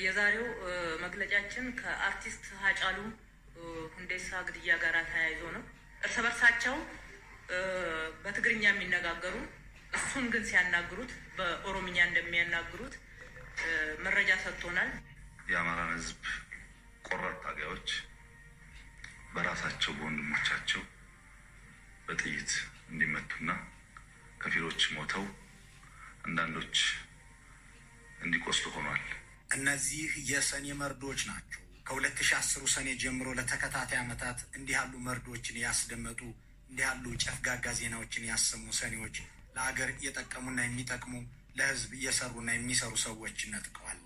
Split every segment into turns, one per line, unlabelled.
የዛሬው መግለጫችን ከአርቲስት ሃጫሉ ሁንዴሳ ግድያ ጋር ተያይዞ ነው። እርስ በርሳቸው በትግርኛ የሚነጋገሩ እሱን ግን ሲያናግሩት በኦሮምኛ እንደሚያናግሩት መረጃ ሰጥቶናል።
የአማራን ሕዝብ ቆራጥ ታጋዮች በራሳቸው በወንድሞቻቸው በጥይት እንዲመቱና ከፊሎች ሞተው አንዳንዶች እንዲቆስሉ ሆኗል።
እነዚህ የሰኔ መርዶች ናቸው። ከ2010 ሰኔ ጀምሮ ለተከታታይ ዓመታት እንዲህ ያሉ መርዶችን ያስደመጡ እንዲህ ያሉ ጨፍጋጋ ዜናዎችን ያሰሙ ሰኔዎች ለሀገር የጠቀሙና የሚጠቅሙ ለህዝብ እየሰሩና የሚሰሩ ሰዎች ነጥቀዋል።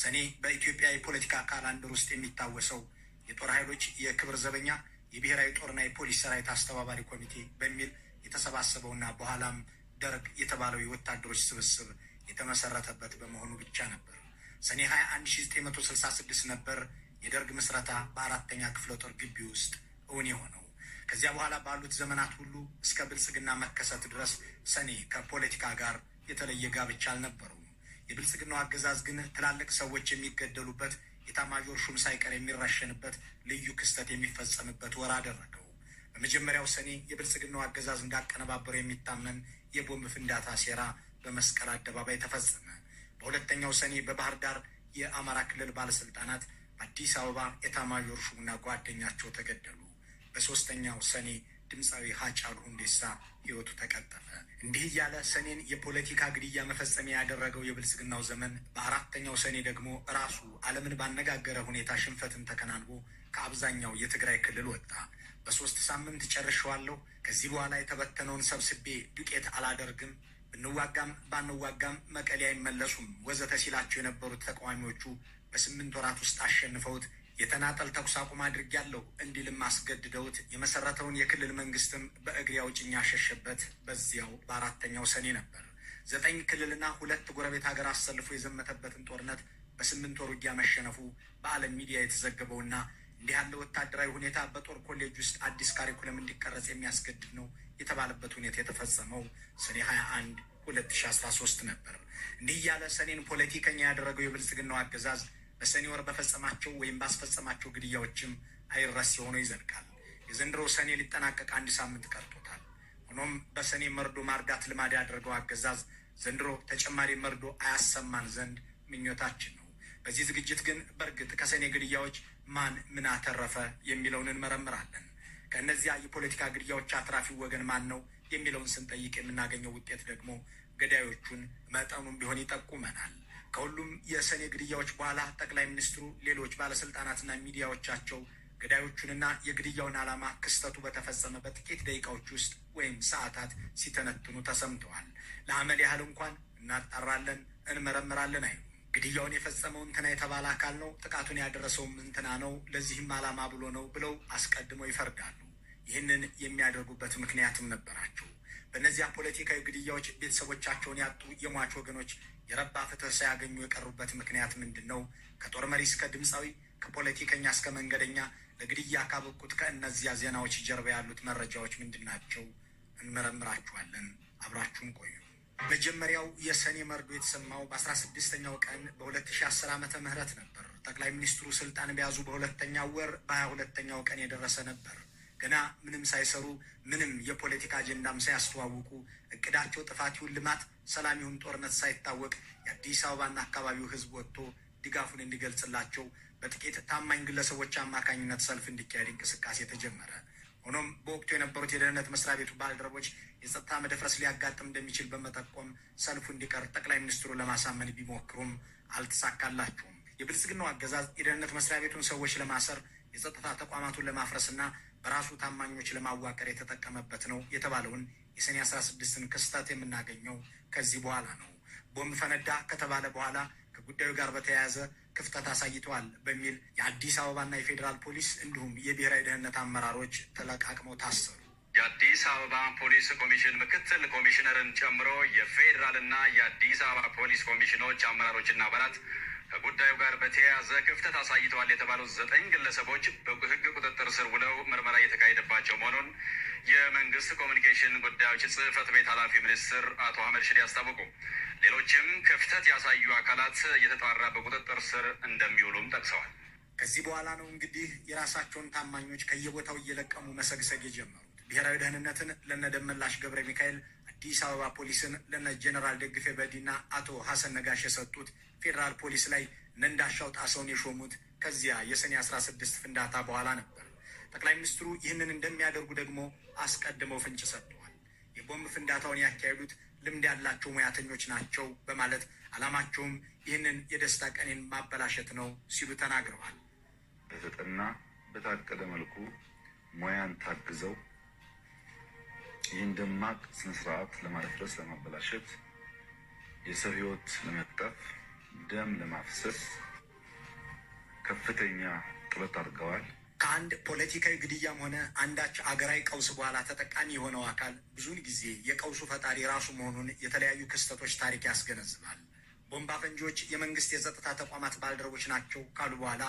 ሰኔ በኢትዮጵያ የፖለቲካ ካላንደር ውስጥ የሚታወሰው የጦር ኃይሎች የክብር ዘበኛ የብሔራዊ ጦርና የፖሊስ ሰራዊት አስተባባሪ ኮሚቴ በሚል የተሰባሰበውና በኋላም ደርግ የተባለው የወታደሮች ስብስብ የተመሰረተበት በመሆኑ ብቻ ነበር። ሰኔ 21 1966 ነበር የደርግ ምስረታ በአራተኛ ክፍለ ጦር ግቢ ውስጥ እውን የሆነው። ከዚያ በኋላ ባሉት ዘመናት ሁሉ እስከ ብልጽግና መከሰት ድረስ ሰኔ ከፖለቲካ ጋር የተለየ ጋብቻ አልነበረውም። የብልጽግናው አገዛዝ ግን ትላልቅ ሰዎች የሚገደሉበት፣ የኤታማዦር ሹም ሳይቀር የሚረሸንበት ልዩ ክስተት የሚፈጸምበት ወር አደረገው። በመጀመሪያው ሰኔ የብልጽግናው አገዛዝ እንዳቀነባበረው የሚታመን የቦምብ ፍንዳታ ሴራ በመስቀል አደባባይ ተፈጸመ። በሁለተኛው ሰኔ በባህር ዳር የአማራ ክልል ባለስልጣናት፣ በአዲስ አበባ ኤታማዦር ሹምና ጓደኛቸው ተገደሉ። በሶስተኛው ሰኔ ድምፃዊ ሃጫሉ ሁንዴሳ ህይወቱ ተቀጠፈ። እንዲህ እያለ ሰኔን የፖለቲካ ግድያ መፈጸሚያ ያደረገው የብልጽግናው ዘመን በአራተኛው ሰኔ ደግሞ ራሱ ዓለምን ባነጋገረ ሁኔታ ሽንፈትን ተከናንቦ ከአብዛኛው የትግራይ ክልል ወጣ። በ3 ሳምንት ጨርሼዋለሁ፣ ከዚህ በኋላ የተበተነውን ሰብስቤ ዱቄት አላደርግም፣ ብንዋጋም ባንዋጋም መቀሌ አይመለሱም ወዘተ ሲላቸው የነበሩት ተቃዋሚዎቹ በ8 ወራት ውስጥ አሸንፈውት የተናጠል ተኩስ አቁም አድርጌያለሁ እንዲልም አስገድደውት የመሰረተውን የክልል መንግስትም በእግሬ አውጭኝ ያሸሸበት በዚያው በአራተኛው ሰኔ ነበር። 9 ክልልና 2 ጎረቤት ሀገር አሰልፎ የዘመተበትን ጦርነት በ8 ወር ውጊያ መሸነፉ በዓለም ሚዲያ የተዘገበውና እንዲህ ያለ ወታደራዊ ሁኔታ በጦር ኮሌጅ ውስጥ አዲስ ካሪኩለም እንዲቀረጽ የሚያስገድድ ነው የተባለበት ሁኔታ የተፈጸመው ሰኔ 21 2013 ነበር። እንዲህ እያለ ሰኔን ፖለቲከኛ ያደረገው የብልጽግናው አገዛዝ በሰኔ ወር በፈጸማቸው ወይም ባስፈጸማቸው ግድያዎችም አይረሴ ሆኖ ይዘልቃል። የዘንድሮ ሰኔ ሊጠናቀቅ 1 ሳምንት ቀርቶታል። ሆኖም በሰኔ መርዶ ማርዳት ልማድ ያደረገው አገዛዝ ዘንድሮ ተጨማሪ መርዶ አያሰማን ዘንድ ምኞታችን ነው። በዚህ ዝግጅት ግን በእርግጥ ከሰኔ ግድያዎች ማን ምን አተረፈ የሚለውን እንመረምራለን። ከእነዚያ የፖለቲካ ግድያዎች አትራፊው ወገን ማን ነው የሚለውን ስንጠይቅ የምናገኘው ውጤት ደግሞ ገዳዮቹን መጠኑን ቢሆን ይጠቁመናል። ከሁሉም የሰኔ ግድያዎች በኋላ ጠቅላይ ሚኒስትሩ፣ ሌሎች ባለስልጣናትና ሚዲያዎቻቸው ገዳዮቹንና የግድያውን ዓላማ ክስተቱ በተፈጸመ በጥቂት ደቂቃዎች ውስጥ ወይም ሰዓታት ሲተነትኑ ተሰምተዋል። ለአመል ያህል እንኳን እናጣራለን፣ እንመረምራለን አይሉ። ግድያውን የፈጸመው እንትና የተባለ አካል ነው፣ ጥቃቱን ያደረሰውም እንትና ነው፣ ለዚህም ዓላማ ብሎ ነው ብለው አስቀድመው ይፈርዳሉ። ይህንን የሚያደርጉበት ምክንያትም ነበራቸው። በእነዚያ ፖለቲካዊ ግድያዎች ቤተሰቦቻቸውን ያጡ የሟች ወገኖች የረባ ፍትህ ሳያገኙ የቀሩበት ምክንያት ምንድን ነው? ከጦር መሪ እስከ ድምፃዊ፣ ከፖለቲከኛ እስከ መንገደኛ ለግድያ ካበቁት ከእነዚያ ዜናዎች ጀርባ ያሉት መረጃዎች ምንድን ናቸው? እንመረምራችኋለን። አብራችሁን ቆዩ። መጀመሪያው የሰኔ መርዶ የተሰማው በ16ኛው ቀን በ2010 ዓመተ ምህረት ነበር። ጠቅላይ ሚኒስትሩ ስልጣን በያዙ በሁለተኛው ወር በ22ኛው ቀን የደረሰ ነበር። ገና ምንም ሳይሰሩ ምንም የፖለቲካ አጀንዳም ሳያስተዋውቁ እቅዳቸው ጥፋት ይሁን ልማት፣ ሰላም ይሁን ጦርነት ሳይታወቅ የአዲስ አበባና አካባቢው ህዝብ ወጥቶ ድጋፉን እንዲገልጽላቸው በጥቂት ታማኝ ግለሰቦች አማካኝነት ሰልፍ እንዲካሄድ እንቅስቃሴ ተጀመረ። ሆኖም በወቅቱ የነበሩት የደህንነት መስሪያ ቤቱ ባልደረቦች የጸጥታ መደፍረስ ሊያጋጥም እንደሚችል በመጠቆም ሰልፉ እንዲቀር ጠቅላይ ሚኒስትሩ ለማሳመን ቢሞክሩም አልተሳካላቸውም። የብልጽግናው አገዛዝ የደህንነት መስሪያ ቤቱን ሰዎች ለማሰር፣ የጸጥታ ተቋማቱን ለማፍረስና በራሱ ታማኞች ለማዋቀር የተጠቀመበት ነው የተባለውን የሰኔ 16ን ክስተት የምናገኘው ከዚህ በኋላ ነው። ቦምብ ፈነዳ ከተባለ በኋላ ከጉዳዩ ጋር በተያያዘ ክፍተት አሳይተዋል በሚል የአዲስ አበባና የፌዴራል ፖሊስ እንዲሁም የብሔራዊ ደህንነት አመራሮች ተለቃቅመው ታሰሩ።
የአዲስ አበባ ፖሊስ ኮሚሽን ምክትል ኮሚሽነርን ጨምሮ የፌዴራልና የአዲስ አበባ ፖሊስ ኮሚሽኖች አመራሮችና አባላት ከጉዳዩ ጋር በተያያዘ ክፍተት አሳይተዋል የተባሉ 9 ግለሰቦች በሕግ ቁጥጥር ስር ውለው ምርመራ እየተካሄደባቸው መሆኑን የመንግስት ኮሚኒኬሽን ጉዳዮች ጽሕፈት ቤት ኃላፊ ሚኒስትር አቶ አህመድ ሽዴ አስታወቁ። ሌሎችም ክፍተት ያሳዩ አካላት እየተጣራ በቁጥጥር ስር እንደሚውሉም ጠቅሰዋል።
ከዚህ በኋላ ነው እንግዲህ የራሳቸውን ታማኞች ከየቦታው እየለቀሙ መሰግሰግ የጀመሩት። ብሔራዊ ደህንነትን ለነ ደመላሽ ገብረ ሚካኤል፣ አዲስ አበባ ፖሊስን ለነ ጄኔራል ደግፌ በዲና አቶ ሀሰን ነጋሽ የሰጡት፣ ፌዴራል ፖሊስ ላይ እነ እንዳሻው ጣሰውን የሾሙት ከዚያ የሰኔ 16 ፍንዳታ በኋላ ነበር። ጠቅላይ ሚኒስትሩ ይህንን እንደሚያደርጉ ደግሞ አስቀድመው ፍንጭ ሰጥተዋል። የቦምብ ፍንዳታውን ያካሄዱት ልምድ ያላቸው ሙያተኞች ናቸው በማለት ዓላማቸውም ይህንን የደስታ ቀኔን ማበላሸት ነው ሲሉ ተናግረዋል።
በተጠና በታቀደ መልኩ ሙያን ታግዘው ይህን ደማቅ ስነስርዓት ለማድረስ ለማበላሸት፣ የሰው ሕይወት ለመቅጠፍ፣ ደም ለማፍሰስ ከፍተኛ ጥረት አድርገዋል።
ከአንድ ፖለቲካዊ ግድያም ሆነ አንዳች አገራዊ ቀውስ በኋላ ተጠቃሚ የሆነው አካል ብዙውን ጊዜ የቀውሱ ፈጣሪ ራሱ መሆኑን የተለያዩ ክስተቶች ታሪክ ያስገነዝባል። ቦምብ አፈንጂዎች የመንግስት የጸጥታ ተቋማት ባልደረቦች ናቸው ካሉ በኋላ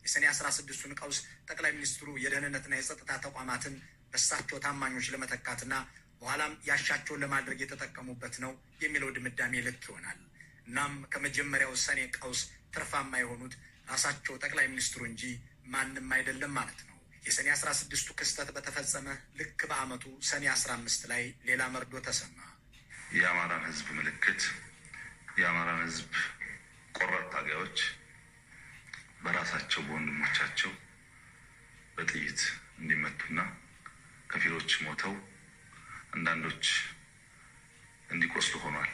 የሰኔ 16ቱን ቀውስ ጠቅላይ ሚኒስትሩ የደህንነትና የጸጥታ ተቋማትን በሳቸው ታማኞች ለመተካትና በኋላም ያሻቸውን ለማድረግ የተጠቀሙበት ነው የሚለው ድምዳሜ ልክ ይሆናል። እናም ከመጀመሪያው ሰኔ ቀውስ ትርፋማ የሆኑት ራሳቸው ጠቅላይ ሚኒስትሩ እንጂ ማንም አይደለም ማለት ነው። የሰኔ 16ቱ ክስተት በተፈጸመ ልክ በዓመቱ ሰኔ 15 ላይ ሌላ መርዶ ተሰማ።
የአማራን ሕዝብ ምልክት፣ የአማራን ሕዝብ ቆራጥ ታጋዮች በራሳቸው በወንድሞቻቸው በጥይት እንዲመቱና ከፊሎች ሞተው አንዳንዶች እንዲቆስሉ ሆኗል።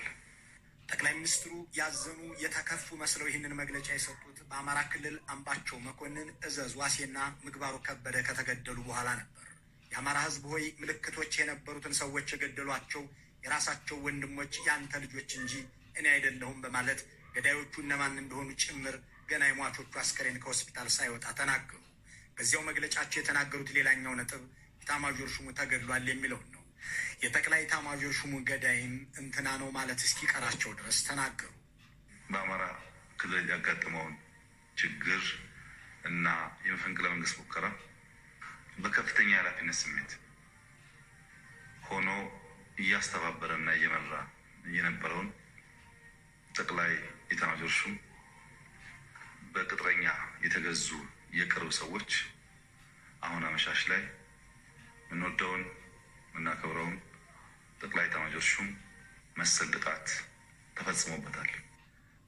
ጠቅላይ ሚኒስትሩ ያዘኑ የተከፉ መስለው ይህንን መግለጫ የሰጡት በአማራ ክልል አምባቸው መኮንን፣ እዘዝ ዋሴና ምግባሩ ከበደ ከተገደሉ በኋላ ነበር። የአማራ ሕዝብ ሆይ ምልክቶች የነበሩትን ሰዎች የገደሏቸው የራሳቸው ወንድሞች ያንተ ልጆች እንጂ እኔ አይደለሁም በማለት ገዳዮቹ እነማን እንደሆኑ ጭምር ገና የሟቾቹ አስከሬን ከሆስፒታል ሳይወጣ ተናገሩ። በዚያው መግለጫቸው የተናገሩት ሌላኛው ነጥብ ኢታማዦር ሹሙ ተገድሏል የሚለውን ነው። የጠቅላይ ኢታማዦር ሹሙ ገዳይም እንትና ነው ማለት እስኪቀራቸው ድረስ ተናገሩ።
በአማራ ክልል ያጋጠመውን ችግር እና የመፈንቅለ መንግስት ሙከራ በከፍተኛ የኃላፊነት ስሜት ሆኖ እያስተባበረና እየመራ የነበረውን ጠቅላይ ኢታማዦር ሹም በቅጥረኛ የተገዙ የቅርብ ሰዎች አሁን አመሻሽ ላይ የምንወደውን የምናከብረውን ጠቅላይ ኢታማዦር ሹም መሰል ጥቃት ተፈጽሞበታል።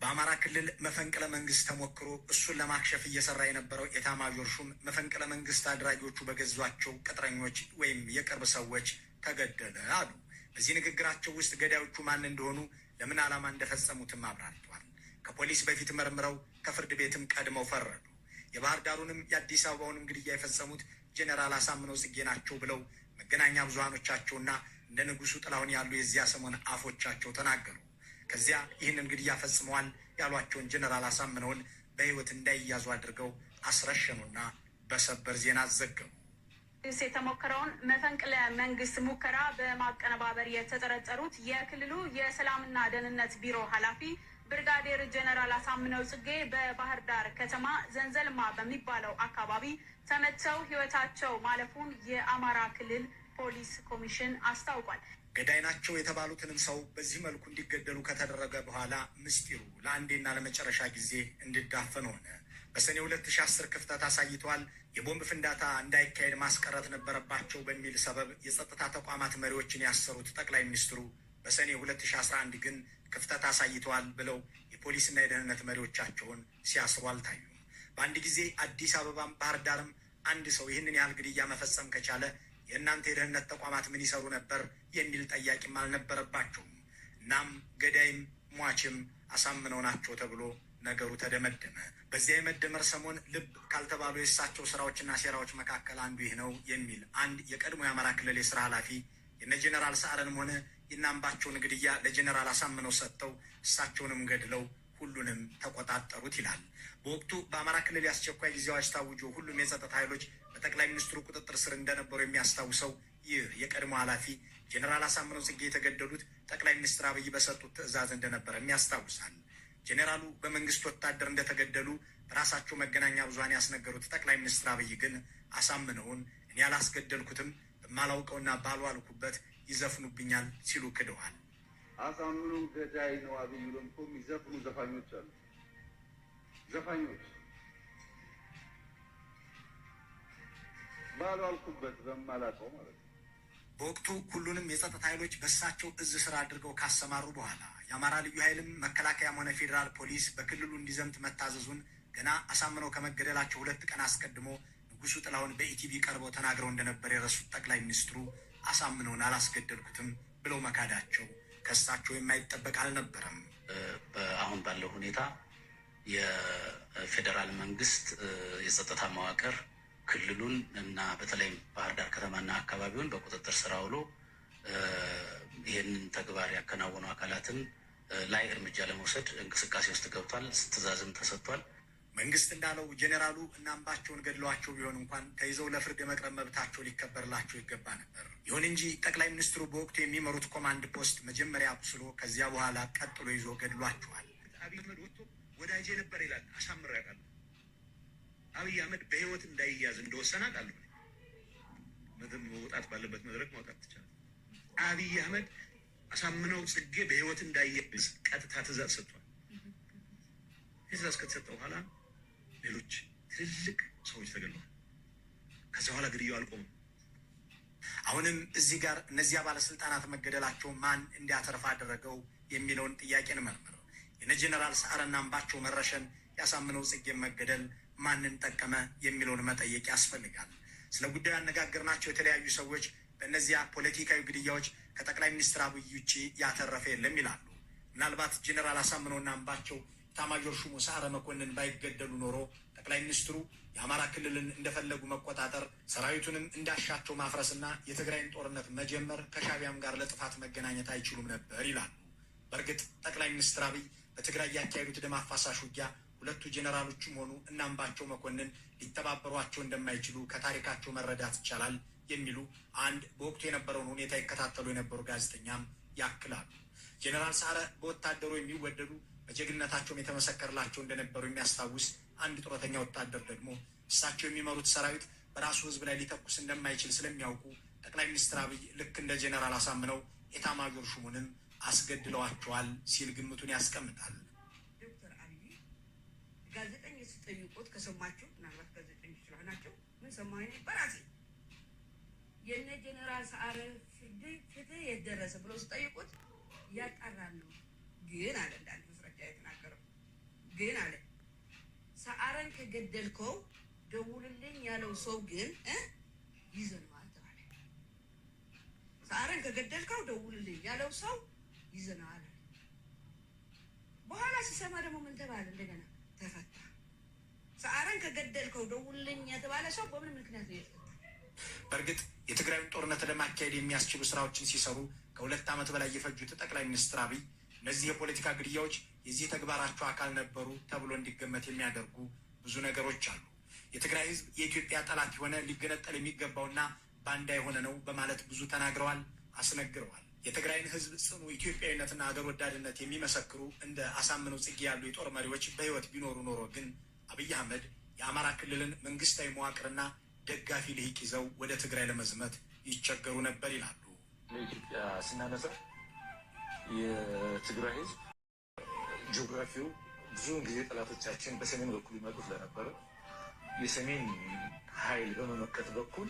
በአማራ ክልል መፈንቅለ መንግስት ተሞክሮ እሱን ለማክሸፍ እየሰራ የነበረው ኢታማዦር ሹም መፈንቅለ መንግስት አድራጊዎቹ በገዟቸው ቅጥረኞች ወይም የቅርብ ሰዎች ተገደለ አሉ። በዚህ ንግግራቸው ውስጥ ገዳዮቹ ማን እንደሆኑ፣ ለምን ዓላማ እንደፈጸሙትም አብራርተዋል። ከፖሊስ በፊት መርምረው ከፍርድ ቤትም ቀድመው ፈረዱ። የባህር ዳሩንም የአዲስ አበባውንም ግድያ የፈጸሙት ጄኔራል አሳምነው ጽጌ ናቸው ብለው መገናኛ ብዙሃኖቻቸውና እንደ ንጉሱ ጥላሁን ያሉ የዚያ ሰሞን አፎቻቸው ተናገሩ። ከዚያ ይህንን ግድያ ፈጽመዋል ያሏቸውን ጄኔራል አሳምነውን በሕይወት እንዳይያዙ አድርገው አስረሸኑና በሰበር ዜና አዘገቡ።
የተሞከረውን መፈንቅለ መንግስት ሙከራ በማቀነባበር የተጠረጠሩት የክልሉ የሰላምና ደህንነት ቢሮ ኃላፊ ብርጋዴር ጄኔራል አሳምነው ጽጌ በባህር ዳር ከተማ ዘንዘልማ በሚባለው አካባቢ ተመተው ሕይወታቸው ማለፉን የአማራ ክልል ፖሊስ ኮሚሽን አስታውቋል።
ገዳይ ናቸው የተባሉትንም ሰው በዚህ መልኩ እንዲገደሉ ከተደረገ በኋላ ምስጢሩ ለአንዴና ለመጨረሻ ጊዜ እንዲዳፈን ሆነ። በሰኔ 2010 ክፍተት አሳይተዋል፣ የቦምብ ፍንዳታ እንዳይካሄድ ማስቀረት ነበረባቸው በሚል ሰበብ የጸጥታ ተቋማት መሪዎችን ያሰሩት ጠቅላይ ሚኒስትሩ በሰኔ 2011 ግን ክፍተት አሳይተዋል ብለው የፖሊስና የደህንነት መሪዎቻቸውን ሲያስሩ አልታዩም። በአንድ ጊዜ አዲስ አበባም ባህር ዳርም አንድ ሰው ይህንን ያህል ግድያ መፈጸም ከቻለ የእናንተ የደህንነት ተቋማት ምን ይሰሩ ነበር የሚል ጠያቂም አልነበረባቸውም። እናም ገዳይም ሟችም አሳምነው ናቸው ተብሎ ነገሩ ተደመደመ። በዚያ የመደመር ሰሞን ልብ ካልተባሉ የእሳቸው ስራዎችና ሴራዎች መካከል አንዱ ይህ ነው የሚል አንድ የቀድሞ የአማራ ክልል የስራ ኃላፊ የነ ጄኔራል ሰዓረንም ሆነ የናምባቸውን ግድያ ለጄኔራል አሳምነው ሰጥተው እሳቸውንም ገድለው ሁሉንም ተቆጣጠሩት ይላል። በወቅቱ በአማራ ክልል የአስቸኳይ ጊዜ አዋጅ ታውጆ ሁሉም የጸጥታ ኃይሎች በጠቅላይ ሚኒስትሩ ቁጥጥር ስር እንደነበሩ የሚያስታውሰው ይህ የቀድሞ ኃላፊ ጄኔራል አሳምነው ጽጌ የተገደሉት ጠቅላይ ሚኒስትር አብይ በሰጡት ትዕዛዝ እንደነበረ የሚያስታውሳል። ጄኔራሉ በመንግስት ወታደር እንደተገደሉ በራሳቸው መገናኛ ብዙኃን ያስነገሩት ጠቅላይ ሚኒስትር አብይ ግን አሳምነውን እኔ ያላስገደልኩትም በማላውቀውና ባልዋልኩበት ይዘፍኑብኛል ሲሉ ክደዋል።
አሳምኑ ገዳይ ነው አብይ ብሎ እኮ የሚዘፍኑ ዘፋኞች አሉ። ዘፋኞች ባልዋልኩበት በማላውቀው ማለት ነው።
በወቅቱ ሁሉንም የጸጥታ ኃይሎች በእሳቸው እዝ ስራ አድርገው ካሰማሩ በኋላ የአማራ ልዩ ኃይልም መከላከያም ሆነ ፌዴራል ፖሊስ በክልሉ እንዲዘምት መታዘዙን ገና አሳምነው ከመገደላቸው 2 ቀን አስቀድሞ ንጉሱ ጥላሁን በኢቲቪ ቀርበው ተናግረው እንደነበር የረሱት ጠቅላይ ሚኒስትሩ አሳምነውን አላስገደልኩትም ብለው መካዳቸው ከእሳቸው የማይጠበቅ አልነበረም።
አሁን ባለው ሁኔታ የፌዴራል መንግስት የጸጥታ መዋቅር ክልሉን እና በተለይም ባህር ዳር ከተማና አካባቢውን በቁጥጥር ስር አውሎ ይህንን ተግባር ያከናወኑ አካላትን ላይ እርምጃ ለመውሰድ እንቅስቃሴ ውስጥ ገብቷል። ትዕዛዝም ተሰጥቷል።
መንግስት እንዳለው ጄኔራሉ እና አምባቸውን ገድለዋቸው ቢሆን እንኳን ተይዘው ለፍርድ የመቅረብ መብታቸው ሊከበርላቸው ይገባ ነበር። ይሁን እንጂ ጠቅላይ ሚኒስትሩ በወቅቱ የሚመሩት ኮማንድ ፖስት መጀመሪያ አቁስሎ ከዚያ በኋላ ቀጥሎ ይዞ ገድሏቸዋል።
አብይ አህመድ ወጥቶ ወዳጄ ነበር ይላል። አሳምሬ ያውቃለሁ። አብይ አህመድ በህይወት እንዳይያዝ እንደወሰነ አውቃለሁ። ምድር መውጣት ባለበት መድረክ ማውጣት ትችላል። አብይ አህመድ አሳምነው ጽጌ በህይወት እንዳይያዝ ቀጥታ ትእዛዝ ሰጥቷል። ትእዛዝ ከተሰጠ በኋላ ሌሎች ትልልቅ ሰዎች ተገድለዋል። ከዛ በኋላ ግድያው አልቆመም።
አሁንም እዚህ ጋር እነዚያ ባለስልጣናት መገደላቸው ማን እንዲያተርፍ አደረገው የሚለውን ጥያቄ እንመርምር። የነ ጄኔራል ሰዓረና አምባቸው መረሸን፣ ያሳምነው ጽጌን መገደል ማንን ጠቀመ የሚለውን መጠየቅ ያስፈልጋል። ስለ ጉዳዩ ያነጋገርናቸው የተለያዩ ሰዎች በእነዚያ ፖለቲካዊ ግድያዎች ከጠቅላይ ሚኒስትር አብይ ውጭ ያተረፈ የለም ይላሉ። ምናልባት ጄኔራል አሳምነውና አምባቸው ኤታማዦር ሹሙ ሰዓረ መኮንን ባይገደሉ ኖሮ ጠቅላይ ሚኒስትሩ የአማራ ክልልን እንደፈለጉ መቆጣጠር፣ ሰራዊቱንም እንዳሻቸው ማፍረስና የትግራይን ጦርነት መጀመር፣ ከሻቢያም ጋር ለጥፋት መገናኘት አይችሉም ነበር ይላሉ። በእርግጥ ጠቅላይ ሚኒስትር አብይ በትግራይ ያካሄዱት ደም አፋሳሽ ውጊያ ሁለቱ ጄኔራሎችም ሆኑ እና አምባቸው መኮንን ሊተባበሯቸው እንደማይችሉ ከታሪካቸው መረዳት ይቻላል የሚሉ አንድ በወቅቱ የነበረውን ሁኔታ ይከታተሉ የነበሩ ጋዜጠኛም ያክላሉ። ጄኔራል ሰዓረ በወታደሩ የሚወደዱ በጀግንነታቸውም የተመሰከርላቸው እንደነበሩ የሚያስታውስ አንድ ጡረተኛ ወታደር ደግሞ እሳቸው የሚመሩት ሰራዊት በራሱ ሕዝብ ላይ ሊተኩስ እንደማይችል ስለሚያውቁ ጠቅላይ ሚኒስትር አብይ ልክ እንደ ጄኔራል አሳምነው ኤታማዦር ሹሙንም አስገድለዋቸዋል ሲል ግምቱን ያስቀምጣል።
ዶክተር አብይ ጋዜጠኞች ሲጠይቁት ከሰማችሁ ምናልባት ጋዜጠኞች ስለሆናቸው ምን ሰማሁ እኔ በራሴ የነ ጄኔራል ሰዓረ ፍትህ የደረሰ ብለው ሲጠይቁት ያጣራሉ ግን አለ እንዳንድ መስረጃ የተናገረው ግን አለ ሰዓረን ከገደልከው ደውልልኝ ያለው ሰው ግን ይዘነዋል ተባለ። ሰዓረን ከገደልከው ደውልልኝ ያለው ሰው ይዘነዋል። በኋላ ሲሰማ ደግሞ ምን ተባለ? እንደገና ተፈታ። ሰዓረን ከገደልከው ደውልልኝ የተባለ ሰው በምን ምክንያት ነው የተፈታ?
በእርግጥ የትግራይን ጦርነት ለማካሄድ የሚያስችሉ ስራዎችን ሲሰሩ ከ2 ዓመት በላይ የፈጁት ጠቅላይ ሚኒስትር አብይ እነዚህ የፖለቲካ ግድያዎች የዚህ ተግባራቸው አካል ነበሩ ተብሎ እንዲገመት የሚያደርጉ ብዙ ነገሮች አሉ። የትግራይ ህዝብ የኢትዮጵያ ጠላት የሆነ ሊገነጠል የሚገባውና ባንዳ የሆነ ነው በማለት ብዙ ተናግረዋል፣ አስነግረዋል። የትግራይን ህዝብ ጽኑ ኢትዮጵያዊነትና ሀገር ወዳድነት የሚመሰክሩ እንደ አሳምነው ጽጌ ያሉ የጦር መሪዎች በህይወት ቢኖሩ ኖሮ ግን አብይ አህመድ የአማራ ክልልን መንግስታዊ መዋቅርና ደጋፊ ልሂቅ ይዘው ወደ ትግራይ ለመዝመት ይቸገሩ ነበር ይላሉ።
ለኢትዮጵያ ስናነሳ የትግራይ ህዝብ ጂኦግራፊው ብዙውን ጊዜ ጠላቶቻችን በሰሜን በኩል ይመጡ ስለነበረ የሰሜን ኃይል በመመከት በኩል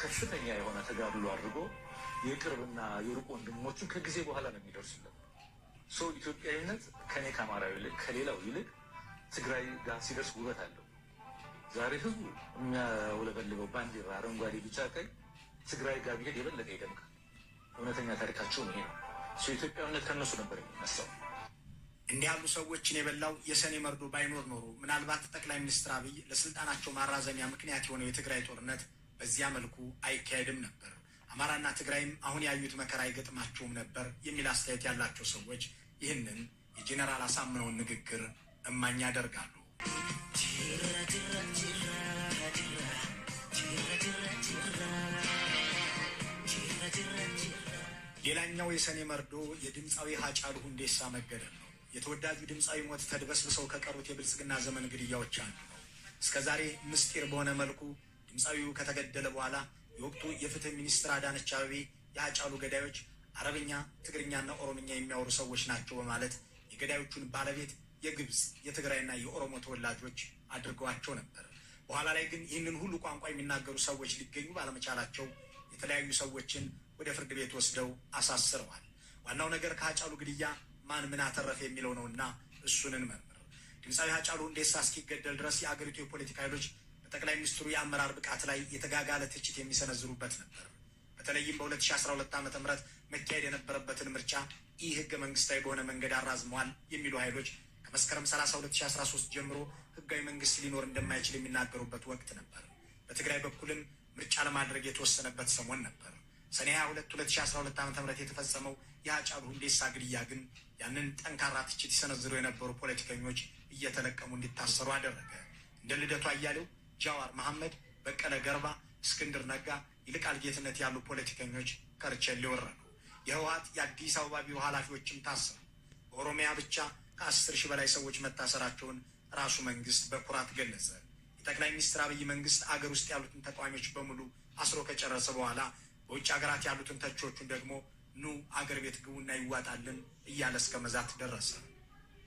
ከፍተኛ የሆነ ተጋድሎ አድርጎ የቅርብና የሩቅ ወንድሞቹ ከጊዜ በኋላ ነው የሚደርሱለት። ሰው ኢትዮጵያዊነት ከኔ ከአማራዊ ይልቅ ከሌላው ይልቅ ትግራይ ጋር ሲደርስ ውበት አለው። ዛሬ ህዝቡ የሚያውለበልበው ባንዲራ አረንጓዴ፣ ቢጫ፣ ቀይ ትግራይ ጋር ቢሄድ የበለጠ ይደምቃል። እውነተኛ ታሪካቸውን ይሄ ነው። ኢትዮጵያዊነት ከነሱ ነበር የሚነሳው።
እንዲህ ያሉ ሰዎችን የበላው የሰኔ መርዶ ባይኖር ኖሮ ምናልባት ጠቅላይ ሚኒስትር አብይ ለስልጣናቸው ማራዘሚያ ምክንያት የሆነው የትግራይ ጦርነት በዚያ መልኩ አይካሄድም ነበር። አማራና ትግራይም አሁን ያዩት መከራ አይገጥማቸውም ነበር የሚል አስተያየት ያላቸው ሰዎች ይህንን የጄኔራል አሳምነውን ንግግር እማኝ ያደርጋሉ። ሌላኛው የሰኔ መርዶ የድምፃዊ ሃጫሉ ሁንዴሳ መገደል ነው። የተወዳጁ ድምፃዊ ሞት ተድበስብሰው ከቀሩት የብልጽግና ዘመን ግድያዎች አንዱ ነው። እስከዛሬ ምስጢር በሆነ መልኩ ድምፃዊው ከተገደለ በኋላ የወቅቱ የፍትህ ሚኒስትር አዳነች አቤቤ የሃጫሉ ገዳዮች አረብኛ፣ ትግርኛና ኦሮምኛ የሚያወሩ ሰዎች ናቸው በማለት የገዳዮቹን ባለቤት የግብፅ፣ የትግራይና የኦሮሞ ተወላጆች አድርገዋቸው ነበር። በኋላ ላይ ግን ይህንን ሁሉ ቋንቋ የሚናገሩ ሰዎች ሊገኙ ባለመቻላቸው የተለያዩ ሰዎችን ወደ ፍርድ ቤት ወስደው አሳስረዋል። ዋናው ነገር ከሃጫሉ ግድያ ማን ምን አተረፈ የሚለው ነውና እሱን እንመርምር። ድምፃዊ ሃጫሉ ሁንዴሳ እስኪገደል ድረስ የአገሪቱ የፖለቲካ ኃይሎች በጠቅላይ ሚኒስትሩ የአመራር ብቃት ላይ የተጋጋለ ትችት የሚሰነዝሩበት ነበር። በተለይም በ2012 ዓ.ም መካሄድ የነበረበትን ምርጫ ይህ ህገ መንግስታዊ በሆነ መንገድ አራዝመዋል የሚሉ ኃይሎች ከመስከረም 30 2013 ጀምሮ ህጋዊ መንግስት ሊኖር እንደማይችል የሚናገሩበት ወቅት ነበር። በትግራይ በኩልም ምርጫ ለማድረግ የተወሰነበት ሰሞን ነበር። ሰኔ 22 2012 ዓ.ም የተፈጸመው የሃጫሉ ሁንዴሳ ግድያ ግን ያንን ጠንካራ ትችት ይሰነዝሩ የነበሩ ፖለቲከኞች እየተለቀሙ እንዲታሰሩ አደረገ። እንደ ልደቱ አያሌው፣ ጃዋር መሐመድ፣ በቀለ ገርባ፣ እስክንድር ነጋ፣ ይልቃል ጌትነት ያሉ ፖለቲከኞች ከርቸሌ ወረዱ። የህወሓት የአዲስ አበባ ቢሮ ኃላፊዎችም ታሰሩ። በኦሮሚያ ብቻ ከ10 ሺህ በላይ ሰዎች መታሰራቸውን ራሱ መንግስት በኩራት ገለጸ። የጠቅላይ ሚኒስትር አብይ መንግስት አገር ውስጥ ያሉትን ተቃዋሚዎች በሙሉ አስሮ ከጨረሰ በኋላ በውጭ ሀገራት ያሉትን ተቾቹን ደግሞ ኑ አገር ቤት ግቡና ይዋጣልን እያለ እስከ መዛት ደረሰ።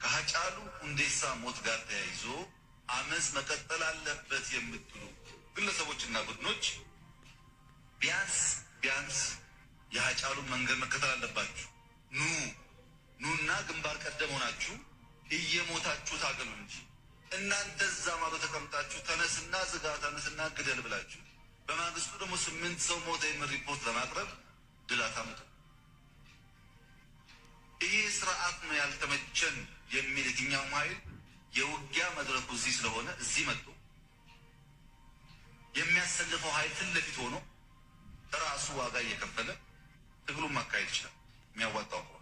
ከሃጫሉ ሁንዴሳ ሞት ጋር ተያይዞ አመፅ መቀጠል አለበት የምትሉ ግለሰቦችና ቡድኖች ቢያንስ የሃጫሉን መንገድ መከተል አለባችሁ። ኑና ግንባር ቀደም ሆናችሁ እየሞታችሁ ታገሉ እንጂ እናንተ እዛ ማዶ ተቀምጣችሁ ተነስና ዝጋ፣ ተነስና ግደል ብላችሁ በማግስቱ ደግሞ 8 ሰው ሞተ የሚል ሪፖርት ለማቅረብ ድል አታምጡ። ይህ ስርዓት ነው ያልተመቸን የሚል የትኛውም ኃይል የውጊያ መድረኩ እዚህ ስለሆነ እዚህ መጥቶ የሚያሰልፈው ኃይል ፊት ለፊት ሆኖ ራሱ ዋጋ እየከፈለ ትግሉን ማካሄድ ይችላል የሚያዋጣው ከሆነ።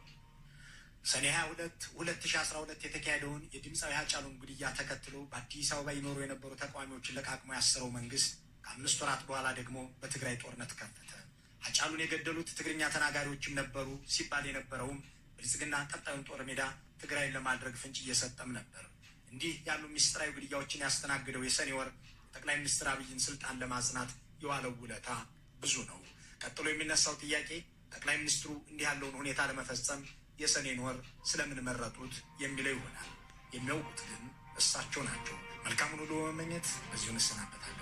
ሰኔ 22 2012 የተካሄደውን የድምፃዊ ሃጫሉን ግድያ ተከትሎ በአዲስ አበባ ይኖሩ የነበሩ ተቃዋሚዎችን ለቃቅሞ ያሰረው መንግስት ከ5 ወራት በኋላ ደግሞ በትግራይ ጦርነት ከፈተ። ሃጫሉን የገደሉት ትግርኛ ተናጋሪዎችም ነበሩ ሲባል የነበረውም ብልጽግና ቀጣዩን ጦር ሜዳ ትግራይን ለማድረግ ፍንጭ እየሰጠም ነበር። እንዲህ ያሉ ምስጢራዊ ግድያዎችን ያስተናግደው የሰኔ ወር ጠቅላይ ሚኒስትር አብይን ስልጣን ለማጽናት የዋለው ውለታ ብዙ ነው። ቀጥሎ የሚነሳው ጥያቄ ጠቅላይ ሚኒስትሩ እንዲህ ያለውን ሁኔታ ለመፈጸም የሰኔን ወር ስለምን መረጡት የሚለው ይሆናል። የሚያውቁት ግን እሳቸው ናቸው። መልካሙን ሁሉ በመመኘት በዚሁ እንሰናበታለን።